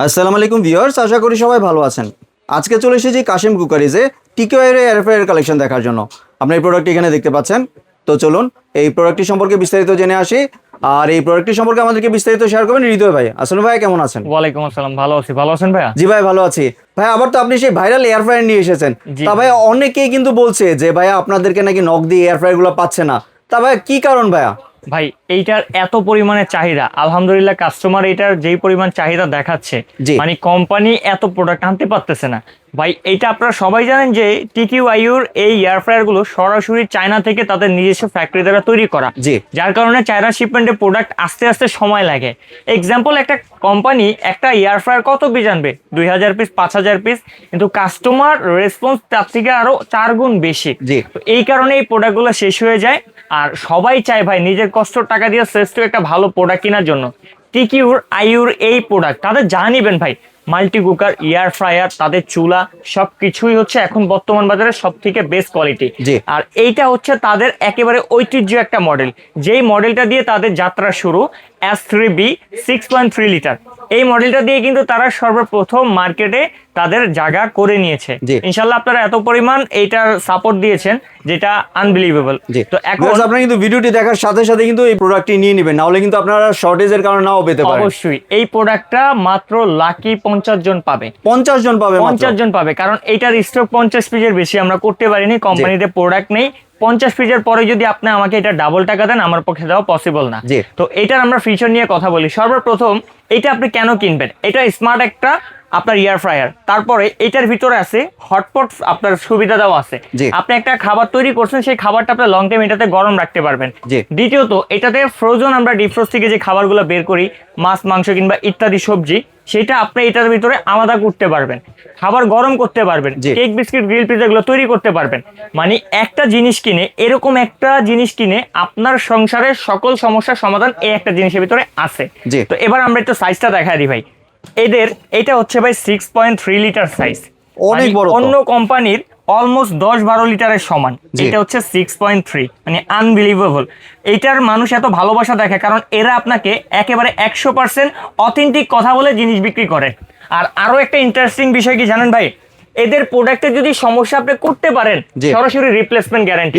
আসসালামু আলাইকুম ভিউয়ার্স, আশা করি সবাই ভালো আছেন। আজকে চলে এসেছি কাশিম কুকারিজে টিকিওয়ার এয়ার ফ্রায়ার কালেকশন দেখার জন্য। আপনি এই প্রোডাক্টটি এখানে দেখতে পাচ্ছেন। তো চলুন এই প্রোডাক্টটি সম্পর্কে বিস্তারিত জেনে আসি। আর এই প্রোডাক্টটি সম্পর্কে আমাদেরকে বিস্তারিত শেয়ার করবেন হৃদয় ভাই। আসলে ভাই কেমন আছেন? ওয়ালাইকুম আসসালাম, ভালো আছি। ভালো আছেন ভাইয়া? জি ভাই ভালো আছি। ভাই আবার তো আপনি সেই ভাইরাল এয়ার ফ্রায়ার নিয়ে এসেছেন। তা ভাই অনেকেই কিন্তু বলছে যে ভাইয়া আপনাদেরকে নাকি নক দিয়ে এয়ার ফ্রায়ার গুলো পাচ্ছে না। তা ভাই কি কারণ ভাইয়া? ভাই এইটার এত পরিমাণে চাহিদা, আলহামদুলিল্লাহ কাস্টমার এইটার যেই পরিমাণ চাহিদা দেখাচ্ছে, মানে কোম্পানি এত প্রোডাক্ট আনতে পারতেছে না। ভাই এইটা আপনারা সবাই জানেন যে টিকিউআইউর এই এয়ার ফ্রায়ার গুলো সরাসরি চায়না থেকে তাদের নিজস্ব ফ্যাক্টরি দ্বারা তৈরি করা, যার কারণে চায়না শিপমেন্টে প্রোডাক্ট আস্তে আস্তে সময় লাগে। এক্সাম্পল, একটা কোম্পানি একটা এয়ার ফ্রায়ার কত পিস আনবে? 2000 পিস, 5000 পিস, কিন্তু কাস্টমার রেসপন্স তার থেকে আরো 4 গুণ বেশি। এই কারণে এই প্রোডাক্টগুলো শেষ হয়ে যায়। আর সবাই চায় ভাই নিজের কষ্ট টাকা দিয়ে শ্রেষ্ঠ একটা ভালো প্রোডাক্ট কেনার জন্য। টিকিউআইউর এই প্রোডাক্ট তাদের যা নিবেন ভাই, মাল্টি কুকার, এয়ার ফ্রায়ার, তাদের চুলা, সবকিছুই হচ্ছে এখন বর্তমান বাজারে সব থেকে বেস্ট কোয়ালিটি। আর এইটা হচ্ছে তাদের একেবারে ঐতিহ্য একটা মডেল, যেই মডেলটা দিয়ে তাদের যাত্রা শুরু। S3B 6.3 লিটার এই মডেলটা দিয়ে কিন্তু তারা সর্বপ্রথম মার্কেটে তাদের জায়গা করে নিয়েছে। ইনশাল্লাহ আপনারা এত পরিমাণ এইটার সাপোর্ট দিয়েছেন যেটা আনবিলিভেবল। তো এখন আপনারা কিন্তু ভিডিওটি দেখার সাথে সাথে কিন্তু এই প্রোডাক্টটি নিয়ে নেবেন, না হলে কিন্তু আপনারা শর্টেজের কারণে নাও পেতে পারেন। অবশ্যই এই প্রোডাক্টটা মাত্র লাকি 50 জন পাবে। 50 জন পাবে? 50 জন পাবে, কারণ এইটার স্টক 50 পিসের বেশি আমরা করতে পারিনি, কোম্পানিতে প্রোডাক্ট নেই। 50 পিসের পরে যদি আপনি আমাকে এটা ডাবল টাকা দেন, আমার পক্ষে দেওয়া পসিবল না। তো এটার আমরা ফিচার নিয়ে কথা বলি। সর্বপ্রথম এটা আপনি কেন কিনবেন? এটা স্মার্ট একটা আপনার এয়ার ফ্রায়ার। তারপরে এটার ভিতরে আছে হটপট, আপনার সুবিধা দেওয়া আছে। আপনি একটা খাবার তৈরি করছেন, সেই খাবারটা আপনি লং টাইম এটাতে গরম রাখতে পারবেন। দ্বিতীয়ত, এটাতে ফ্রোজেন, আমরা ডিফ্রোস্ট থেকে যে খাবারগুলো বের করি, মাছ, মাংস কিংবা ইত্যাদি সবজি, সেটা আপনি এটার ভিতরে আলাদা করতে পারবেন, খাবার গরম করতে পারবেন, কেক, বিস্কিট, গ্রিল, পিৎজা এগুলো তৈরি করতে পারবেন। মানে একটা জিনিস কিনে, এরকম একটা জিনিস কিনে আপনার সংসারের সকল সমস্যার সমাধান এই একটা জিনিসের ভিতরে আছে। তো এবার আমরা একটু সাইজটা দেখাই দিই ভাই। এদের এটা হচ্ছে ভাই 6.3 লিটার সাইজ, অনেক বড়। অন্য কোম্পানির অলমোস্ট 10-12 লিটারের সমান। এটা হচ্ছে 6.3, মানে আনবিলিভেবল। এইটার মানুষ এত ভালোবাসা দেখে কারণ এরা আপনাকে একেবারে 100% অথেন্টিক কথা বলে জিনিস বিক্রি করে। আর আরো একটা ইন্টারেস্টিং বিষয় কি জানেন ভাই, এদের প্রোডাক্টে যদি সমস্যা আপনি করতে পারেন, সরাসরি রিপ্লেসমেন্ট গ্যারান্টি।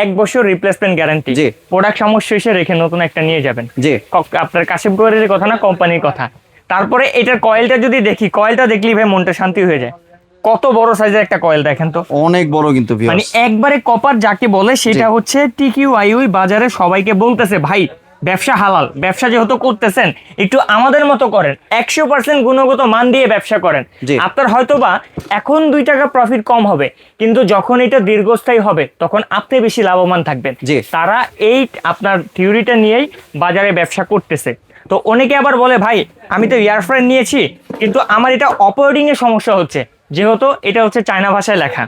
1 বছর রিপ্লেসমেন্ট গ্যারান্টি। প্রোডাক্ট সমস্যা এসে রেখে নতুন একটা নিয়ে যাবেন। আপনার কাশিম কুকারের কথা না, কোম্পানির কথা। তারপরে এটার কয়েলটা যদি দেখি, কয়েলটা দেখলি ভাই মনটা শান্তি হয়ে যায়। কত বড় সাইজের একটা কয়েল দেখেন তো, অনেক বড় কিন্তু, মানে একবারে কপার যাকে বলে সেটা হচ্ছে টিকিউআইউ বাজারে সবাইকে বলতেছে ভাই ব্যবসা হালাল, ব্যবসা যেহেতু করতেছেন একটু আমাদের মতো করেন, 100% গুণগত মান দিয়ে ব্যবসা করেন। আপনার হয়তোবা এখন 2 টাকা প্রফিট কম হবে, কিন্তু যখন এটা দীর্ঘস্থায়ী হবে তখন আপনি বেশি লাভবান থাকবেন। তারা এই আপনার থিওরিটা নিয়েই বাজারে ব্যবসা করতেছে। তো অনেকে আবার বলে ভাই আমি তো এয়ার ফ্রায়ার নিয়েছি, কিন্তু আমার এটা অপারেটিং এর সমস্যা হচ্ছে, যেহেতু এটা হচ্ছে চায়না ভাষায় লেখা,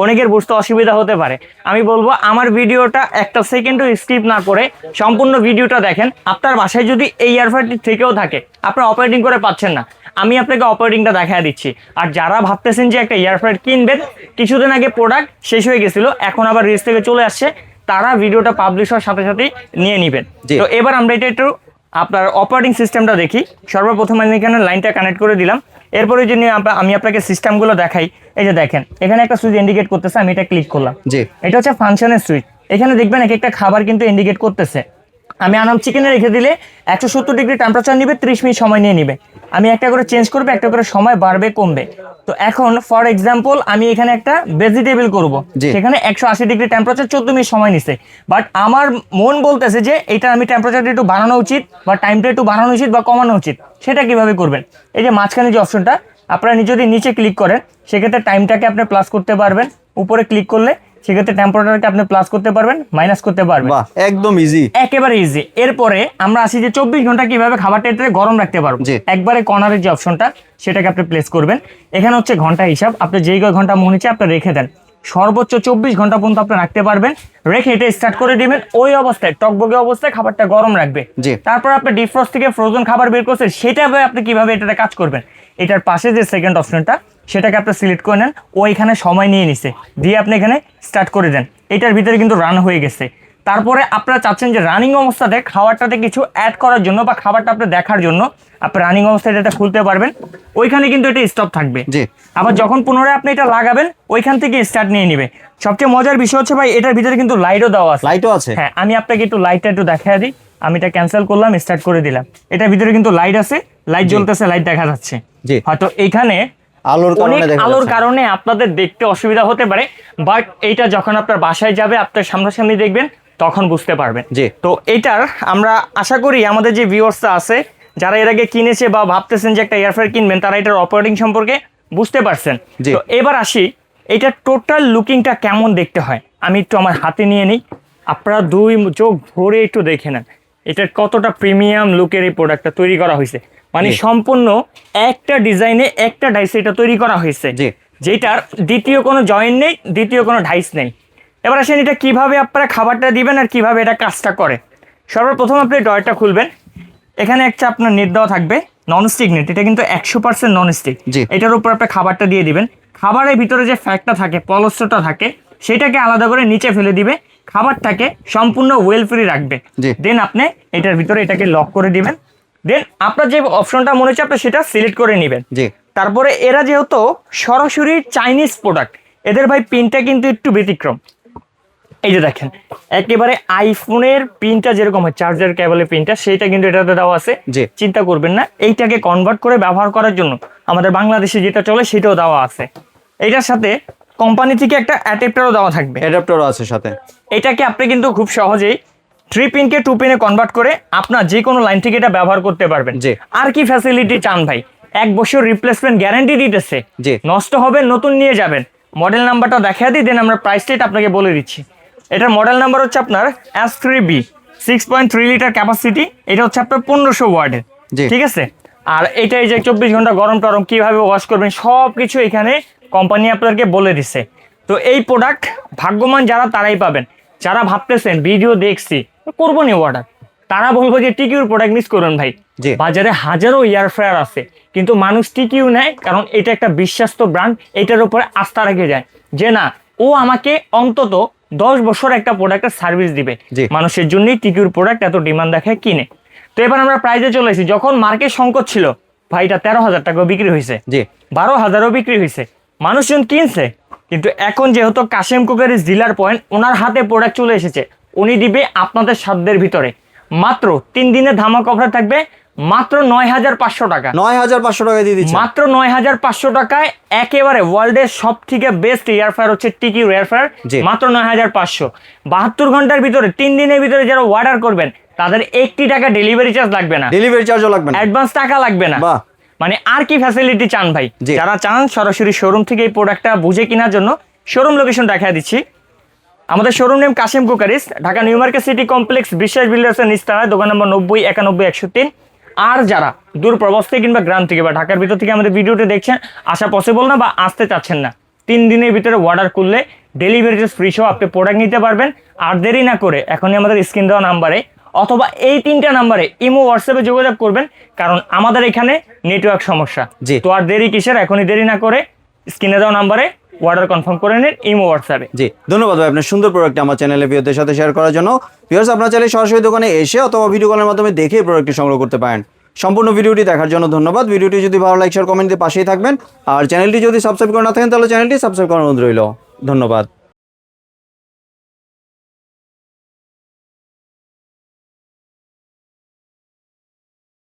অনেকের বুঝতে অসুবিধা হতে পারে। আমি বলবো আমার ভিডিওটা একটা সেকেন্ডও স্কিপ না করে সম্পূর্ণ ভিডিওটা দেখেন। আপনার বাসায় যদি এই এয়ার ফ্রায়ারটি থেকেও থাকে, আপনার অপারেটিং করে পাচ্ছেন না, আমি আপনাকে অপারেটিংটা দেখায় দিচ্ছি। আর যারা ভাবতেছেন যে একটা এয়ার ফ্রায়ার কিনবেন, কিছুদিন আগে প্রোডাক্ট শেষ হয়ে গেছিল, এখন আবার রিলিজ থেকে চলে আসছে, তারা ভিডিওটা পাবলিশ হওয়ার সাথে সাথেই নিয়ে নেবেন। তো এবার আমরা এটা একটু আপনার অপারেটিং সিস্টেমটা দেখি। সর্বপ্রথম আমি এখানে লাইনটা কানেক্ট করে দিলাম। এরপরে যদি আমি আপনাকে সিস্টেমগুলো দেখাই, এই যে দেখেন এখানে একটা সুইচ ইন্ডিকেট করতেছে, আমি এটা ক্লিক করলাম। এটা হচ্ছে ফাংশনের সুইচ। এখানে দেখবেন এক একটা খাবার কিন্তু ইন্ডিকেট করতেছে। আমি আনাম চিকেনে রেখে দিলে 170 ডিগ্রি টেম্পারেচার নিবে, 30 মিনিট সময় নিয়ে নিবে। আমি একটা করে চেঞ্জ করবো, একটা করে সময় বাড়বে কমবে। তো এখন ফর এক্সাম্পল আমি এখানে একটা ভেজিটেবল করব, সেখানে 180 ডিগ্রি টেম্পারেচার 14 মিনিট সময় নিছে। বাট আমার মন বলতেছে যে এটা আমি টেম্পারেচারটা একটু বাড়ানো উচিত, বা টাইমটা একটু বাড়ানো উচিত বা কমানো উচিত। সেটা কিভাবে করবেন? এই যে মাঝখানে যে অপশনটা, আপনারা যদি নিচে ক্লিক করেন সেক্ষেত্রে টাইমটাকে আপনি প্লাস করতে পারবেন। উপরে ক্লিক করলে সেক্ষেত্রে টেম্পারেচারকে আপনি প্লাস করতে পারবেন, মাইনাস করতে পারবেন। একদম ইজি, একেবারে ইজি। এরপরে আমরা আসি যে 24 ঘন্টা কিভাবে খাবারটা এটাতে গরম রাখতে পারবো। একবারে কর্নারের যে অপশনটা, সেটাকে আপনি প্লেস করবেন। এখানে হচ্ছে ঘন্টা হিসাব, আপনি যেই ঘন্টা মনে হচ্ছে আপনি রেখে দেন। সর্বোচ্চ 24 ঘন্টা পর্যন্ত আপনি রাখতে পারবেন। রেখে এটা স্টার্ট করে দিবেন, ওই অবস্থায় টকবগে অবস্থায় খাবারটা গরম রাখবে। তারপর আপনি ডিফ্রস্ট থেকে ফ্রোজেন খাবার বের করছেন, সেটা আপনি কিভাবে এটাতে কাজ করবেন। এটার পাশে যে সেকেন্ড অপশনটা, সেটাকে আপনি সিলেক্ট করে নেন। ওইখানে সময় নিয়ে নিছে, দিয়ে আপনি এখানে স্টার্ট করে দেন। এটার ভিতরে কিন্তু রান হয়ে গেছে। তারপরে আপনারা চাচ্ছেন যে রানিং অবস্থাতে খাবারটাতে কিছু অ্যাড করার জন্য বা খাবারটা আপনি দেখার জন্য আপনি রানিং অবস্থায় এটা খুলতে পারবেন, ওইখানে কিন্তু এটা স্টপ থাকবে। জি। আবার যখন পুনরায় আপনি এটা লাগাবেন ওইখান থেকে স্টার্ট নিয়ে নেবে। সবচেয়ে মজার বিষয় হচ্ছে ভাই এটার ভিতরে কিন্তু লাইটও দেওয়া আছে। লাইটও আছে? হ্যাঁ, আমি আপনাকে একটু লাইটটা একটু দেখাই দিই। আমি এটা ক্যান্সেল করলাম, স্টার্ট করে দিলাম। এটার ভিতরে কিন্তু লাইট আছে, লাইট জ্বলতেছে, লাইট দেখা যাচ্ছে। জি। হয়তো এইখানে আলোর অনেক কারণে দেখা আলোর যাচ্ছে। কারণে আপনাদের দেখতে অসুবিধা হতে পারে, বাট এইটা যখন আপনার বাসায় যাবে আপনার সামনাসামনি দেখবেন তখন বুঝতে পারবেন। জি। তো এটার আমরা আশা করি আমাদের যে ভিউয়ার্সরা আছে যারা এর আগে কিনেছে বা ভাবতেছেন যে একটা এয়ার ফ্রায়ার কিনবেন, তারা এটার অপারেটিং সম্পর্কে বুঝতে পারছেন। জি। তো এবার আসি এটার টোটাল লুকিংটা কেমন দেখতে হয়। আমি একটু আমার হাতে নিয়ে নিই, আপনারা দুই চোখ ভরে একটু দেখে নেন এটার কতটা প্রিমিয়াম লুকের এই প্রোডাক্টটা তৈরি করা হয়েছে। মানে জি। সম্পূর্ণ একটা ডিজাইনে একটা ডাইসে এটা তৈরি করা হয়েছে, জি। যেটার দ্বিতীয় কোনো জয়েন্ট নেই, দ্বিতীয় কোনো ডাইস নেই। এবার আসেন এটা কিভাবে আপনারা খাবারটা দিবেন আর কিভাবে এটা কাজটা করে। সর্বপ্রথম আপনি ডয়ারটা খুলবেন, এখানে একটা আপনার নেট দেওয়া থাকবে, ননস্টিক নেট। এটা কিন্তু 100% ননস্টিক। জি। এটার উপর আপনি খাবারটা দিয়ে দিবেন। খাবারের ভিতরে যে ফ্যাটটা থাকে, পলস্ত্রটা থাকে, সেটাকে আলাদা করে নিচে ফেলে দিবে, খাবারটাকে সম্পূর্ণ ওয়েল ফ্রি রাখবে। জি। দেন আপনি এটার ভিতরে এটাকে লক করে দিবেন। দেন আপনার যে অপশনটা মনে হচ্ছে আপনি সেটা সিলেক্ট করে নেবেন। জি। তারপরে এরা যেহেতু সরাসরি চাইনিজ প্রোডাক্ট, এদের ভাই পিনটা কিন্তু একটু ব্যতিক্রম। এই যে দেখেন একেবারে আইফোনের পিনটা যেরকম হয়, চার্জার কেবলের পিনটা, সেইটা কিন্তু এটাতে দেওয়া আছে। জি। চিন্তা করবেন না, এইটাকে কনভার্ট করে ব্যবহার করার জন্য আমাদের বাংলাদেশে যেটা চলে সেটাও দেওয়া আছে। এটার সাথে কোম্পানি থেকে একটা অ্যাডাপ্টারও দেওয়া থাকবে। অ্যাডাপ্টারও আছে সাথে। এটাকে আপনি কিন্তু খুব সহজেই 3 পিনকে 2 পিনে কনভার্ট করে আপনার যে কোনো লাইন থেকে এটা ব্যবহার করতে পারবেন। জি। আর কি ফ্যাসিলিটি চান ভাই? 1 বছর রিপ্লেসমেন্ট গ্যারান্টি দিতেছে। জি। নষ্ট হবে নতুন নিয়ে যাবেন। মডেল নাম্বারটা দেখা দিই, দেন আমরা প্রাইস রেট আপনাকে বলে দিচ্ছি। এটার মডেল নাম্বার হচ্ছে আপনার S3B, 6.3 লিটার ক্যাপাসিটি। এটা হচ্ছে আপনার 1500 ওয়ার্ডের। জি। ঠিক আছে। আর এটাই যে 24 ঘন্টা গরম টরম কিভাবে ওয়াশ করবেন সব কিছু এখানে কোম্পানি আপনাদেরকে বলে দিছে। তো এই প্রোডাক্ট ভাগ্যবান যারা তারাই পাবেন। যারা ভাবতেছেন ভিডিও দেখছি করবো নি অর্ডার, তারা বলবো যে টিকিউর প্রোডাক্ট মিস করুন ভাই। জি। বাজারে হাজারো এয়ার ফ্রায়ার আছে, কিন্তু মানুষ টিকিউ নেয় কারণ এটা একটা বিশ্বাস্ত ব্র্যান্ড। এটার উপরে আস্থা রেখে যায় যে না, ও আমাকে অন্তত 10 বছর একটা প্রোডাক্টের সার্ভিস দিবে। জি। মানুষের জন্যই টিকিউর প্রোডাক্ট এত ডিমান্ড দেখায় কিনে। তো এবার আমরা প্রাইজে চলে এসেছি। যখন মার্কেট সংকট ছিল ভাই, এটা 13,000 টাকাও বিক্রি হয়েছে, জি। 12,000ও বিক্রি হয়েছে, মানুষজন কিনছে। কিন্তু এখন যেহেতু কাশেম কুকারিজ ডিলার পয়েন্ট, ওনার হাতে প্রোডাক্ট চলে এসেছে, উনি দিবে আপনাদের সাধ্যের ভিতরে মাত্র 3 দিনের ধামাকা অফার থাকবে মাত্র 9,500 টাকা। 9,500 টাকা দিয়ে দিচ্ছে। মাত্র 9,500 টাকায় একেবারে ওয়ার্ল্ডের সব থেকে বেস্ট এয়ার ফ্রায়ার হচ্ছে টিকিউ এয়ার ফ্রায়ার। জি। মাত্র 9,500। 72 ঘন্টার ভিতরে 3 দিনের ভিতরে যারা অর্ডার করবেন তাদের 1 টাকা ডেলিভারি চার্জ লাগবে না, ডেলিভারি চার্জও লাগবে না, অ্যাডভান্স টাকা লাগবে না। বাহ। মানে আর কি ফ্যাসিলিটি চান ভাই? জি। যারা চান সরাসরি শোরুম থেকে এই প্রোডাক্টটা বুঝে কেনার জন্য, শোরুম লোকেশন দেখায় দিচ্ছি। আমাদের showroom name Kashem cookeries, Dhaka new market city complex, বিশ্বাস বিল্ডার্সের নিচতলায়, দোকান নম্বর 90 91 103। আর যারা দূর প্রবাস থেকে কিংবা গ্রাম থেকে বা ঢাকার ভিতর থেকে আমাদের ভিডিওটি দেখছেন, আসা পসিবল না বা আসতে চাচ্ছেন না, 3 দিনের ভিতরে অর্ডার করলে ডেলিভারি চার্জ ফ্রি সহ আপনি প্রোডাক্ট নিতে পারবেন। আর দেরি না করে এখনই আমাদের স্ক্রিন দেওয়া নাম্বারে অথবা এই 3টা নাম্বারে ইমো হোয়াটসঅ্যাপে যোগাযোগ করবেন, কারণ আমাদের এখানে নেটওয়ার্ক সমস্যা। জি। তো আর দেরি কিসের, এখনই দেরি না করে স্ক্রিনে দেওয়া নাম্বারে অর্ডার কনফার্ম করে নিন ইমো হোয়াটসঅ্যাপে। জি, ধন্যবাদ ভাই আপনার সুন্দর প্রোডাক্ট আমার চ্যানেলে ভিউয়ারদের সাথে শেয়ার করার জন্য। ভিউয়ার্স, আপনারা চাইলে সরাসরি দোকানে এসে অথবা ভিডিও কলের মাধ্যমে দেখে প্রোডাক্টটি সংগ্রহ করতে পারেন। সম্পূর্ণ ভিডিওটি দেখার জন্য ধন্যবাদ। ভিডিওটি যদি ভালো লাগে শেয়ার কমেন্ট দিয়ে পাশেই থাকবেন। আর চ্যানেলটি যদি সাবস্ক্রাইব করে না থাকেন তাহলে চ্যানেলটি সাবস্ক্রাইব করার অনুরোধ রইল। ধন্যবাদ।